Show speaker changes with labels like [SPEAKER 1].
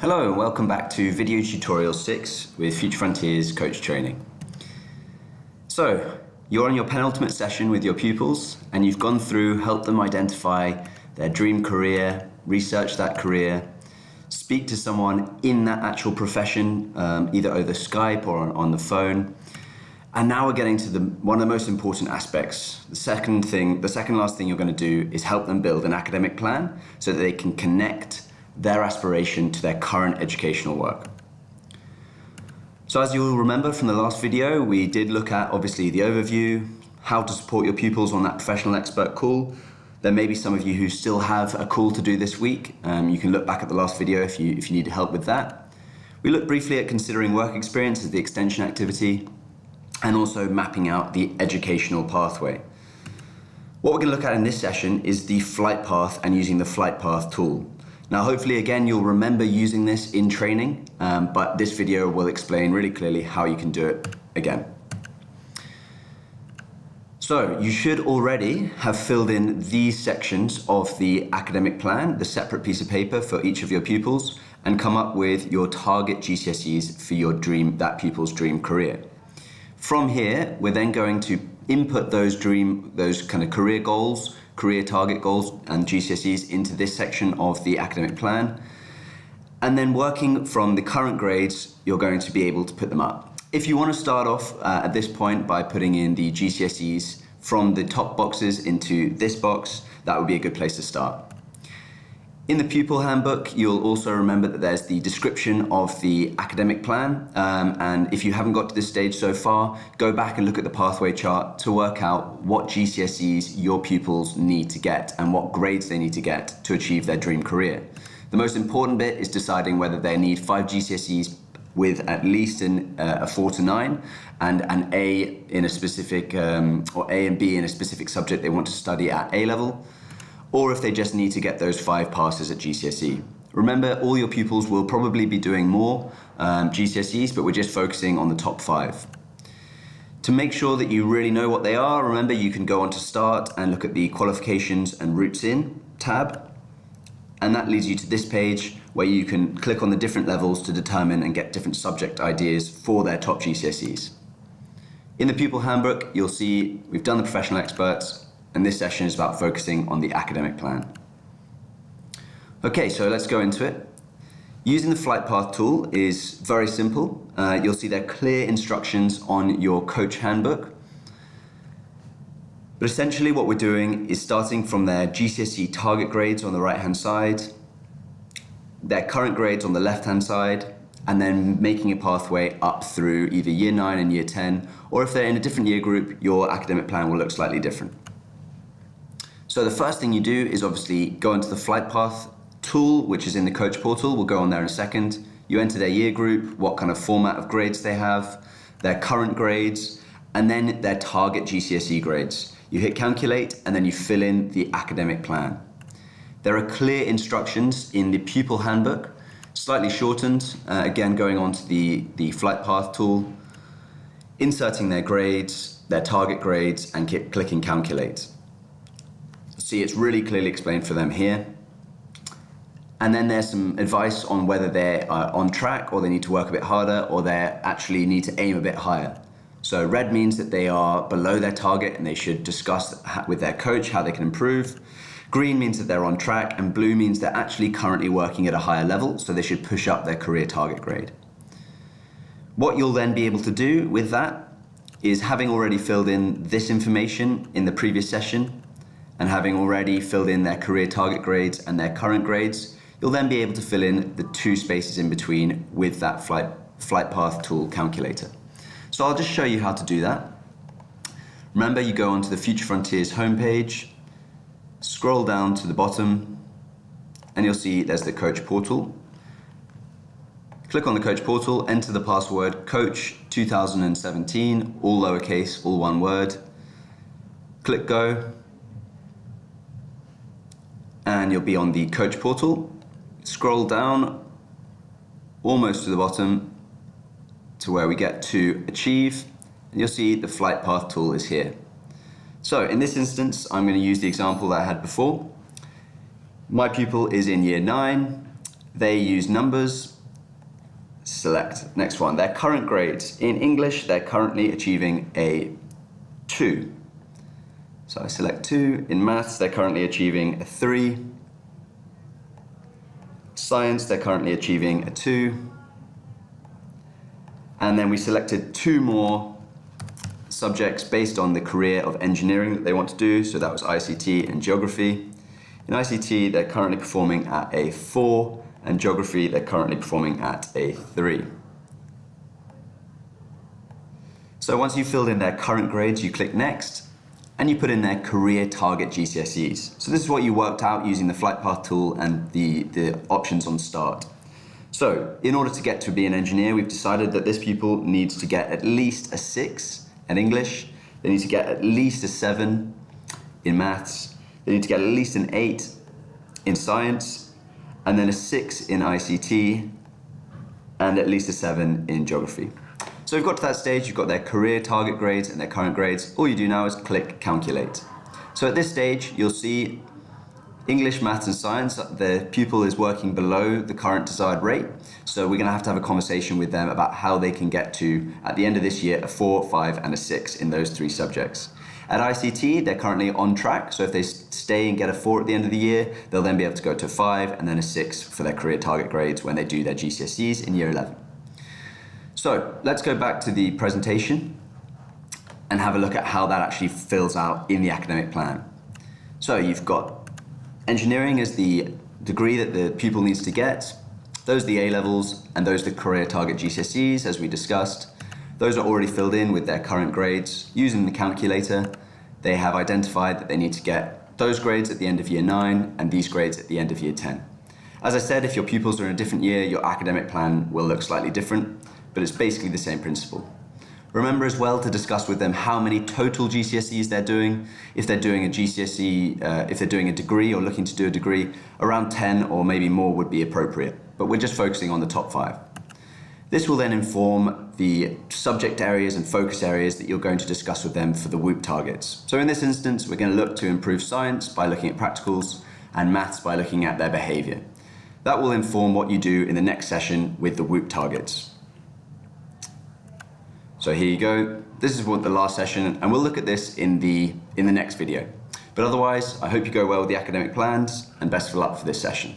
[SPEAKER 1] Hello and welcome back to video tutorial 6 with Future Frontiers Coach Training. So, you're on your penultimate session with your pupils and you've gone through, helped them identify their dream career, research that career, speak to someone in that actual profession, either over Skype or on the phone. And now we're getting to one of the most important aspects. The second last thing you're going to do is help them build an academic plan so that they can connect their aspiration to their current educational work. So as you'll remember from the last video, we did look at obviously the overview, how to support your pupils on that professional expert call. There may be some of you who still have a call to do this week. You can look back at the last video if you need help with that. We looked briefly at considering work experience as the extension activity and also mapping out the educational pathway. What we're going to look at in this session is the flight path and using the flight path tool. Now, hopefully, again, you'll remember using this in training, but this video will explain really clearly how you can do it again. So you should already have filled in these sections of the academic plan, the separate piece of paper for each of your pupils, and come up with your target GCSEs for that pupil's dream career. From here, we're then going to input those kind of career goals, career target goals and GCSEs into this section of the academic plan. And then working from the current grades, you're going to be able to put them up. If you want to start off at this point by putting in the GCSEs from the top boxes into this box, that would be a good place to start. In the pupil handbook, you'll also remember that there's the description of the academic plan. And if you haven't got to this stage so far, go back and look at the pathway chart to work out what GCSEs your pupils need to get and what grades they need to get to achieve their dream career. The most important bit is deciding whether they need 5 GCSEs with at least a 4 to 9 and an A in a specific, or A and B in a specific subject they want to study at A level, or if they just need to get those 5 passes at GCSE. Remember, all your pupils will probably be doing more GCSEs, but we're just focusing on the top 5. To make sure that you really know what they are, remember you can go on to Start and look at the Qualifications and Routes In tab, and that leads you to this page where you can click on the different levels to determine and get different subject ideas for their top GCSEs. In the pupil handbook, you'll see we've done the professional experts, and this session is about focusing on the academic plan. Okay, so let's go into it. Using the flight path tool is very simple. You'll see there are clear instructions on your coach handbook. But essentially what we're doing is starting from their GCSE target grades on the right-hand side, their current grades on the left-hand side, and then making a pathway up through either year 9 and year 10, or if they're in a different year group, your academic plan will look slightly different. So the first thing you do is obviously go into the flight path tool, which is in the coach portal. We'll go on there in a second. You enter their year group, what kind of format of grades they have, their current grades, and then their target GCSE grades. You hit calculate and then you fill in the academic plan. There are clear instructions in the pupil handbook, slightly shortened, again going on to the flight path tool, inserting their grades, their target grades, and clicking calculate. See, it's really clearly explained for them here. And then there's some advice on whether they're on track or they need to work a bit harder or they actually need to aim a bit higher. So red means that they are below their target and they should discuss with their coach how they can improve. Green means that they're on track, and blue means they're actually currently working at a higher level, so they should push up their career target grade. What you'll then be able to do with that is, having already filled in this information in the previous session, and having already filled in their career target grades and their current grades, you'll then be able to fill in the 2 spaces in between with that flight path tool calculator. So I'll just show you how to do that. Remember, you go onto the Future Frontiers homepage, scroll down to the bottom, and you'll see there's the coach portal. Click on the coach portal, enter the password coach 2017, all lowercase, all one word. Click go. And you'll be on the coach portal. Scroll down almost to the bottom to where we get to achieve, and you'll see the flight path tool is here. So in this instance, I'm going to use the example that I had before. My pupil is in year 9, They use numbers. Select next one. Their current grades. In English, they're currently achieving a 2. So I select 2. In maths, they're currently achieving a 3. Science, they're currently achieving a 2. And then we selected 2 more subjects based on the career of engineering that they want to do. So that was ICT and geography. In ICT, they're currently performing at a 4, and geography, they're currently performing at a 3. So once you've filled in their current grades, you click Next, and you put in their career target GCSEs. So this is what you worked out using the flight path tool and the options on Start. So in order to get to be an engineer, we've decided that this pupil needs to get at least a 6 in English, they need to get at least a 7 in maths, they need to get at least an 8 in science, and then a 6 in ICT, and at least a 7 in geography. So we've got to that stage, you've got their career target grades and their current grades. All you do now is click Calculate. So at this stage, you'll see English, maths and science, the pupil is working below the current desired rate. So we're gonna have to have a conversation with them about how they can get to, at the end of this year, a 4, 5 and a 6 in those 3 subjects. At ICT, they're currently on track. So if they stay and get a 4 at the end of the year, they'll then be able to go to a 5 and then a 6 for their career target grades when they do their GCSEs in year 11. So let's go back to the presentation and have a look at how that actually fills out in the academic plan. So you've got engineering as the degree that the pupil needs to get. Those are the A-levels and those are the career target GCSEs as we discussed. Those are already filled in with their current grades. Using the calculator, they have identified that they need to get those grades at the end of year 9 and these grades at the end of year 10. As I said, if your pupils are in a different year, your academic plan will look slightly different, but it's basically the same principle. Remember as well to discuss with them how many total GCSEs they're doing. If they're doing a GCSE, if they're doing a degree or looking to do a degree, around 10 or maybe more would be appropriate, but we're just focusing on the top 5. This will then inform the subject areas and focus areas that you're going to discuss with them for the WOOP targets. So in this instance, we're going to look to improve science by looking at practicals and maths by looking at their behavior. That will inform what you do in the next session with the WOOP targets. So here you go. This is what the last session, and we'll look at this in the next video. But otherwise, I hope you go well with the academic plans, and best of luck for this session.